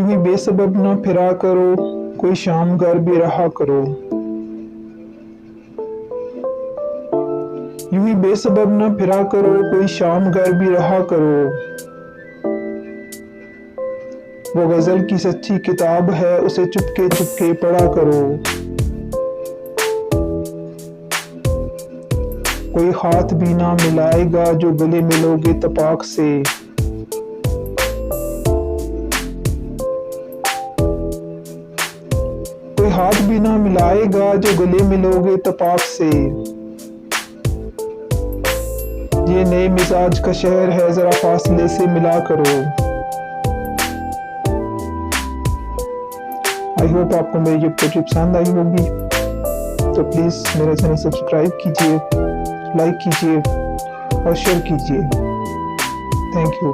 यूं ही बेसबब न फिरा करो, कोई शाम घर भी रहा करो। यूं ही बेसबब न फिरा करो, कोई शाम घर भी रहा करो। वो गजल की सच्ची किताब है, उसे चुपके चुपके पढ़ा करो। कोई हाथ भी ना मिलाएगा जो गले मिलोगे तपाक से। कोई हाथ भी ना मिलाएगा जो गले मिलोगे तपाक से। ये नए मिजाज का शहर है, जरा फासले से मिला करो। आई होप आपको मेरी ये पोएट्री पसंद आई होगी, तो प्लीज़ मेरा चैनल सब्सक्राइब कीजिए, लाइक कीजिए और शेयर कीजिए। Thank you.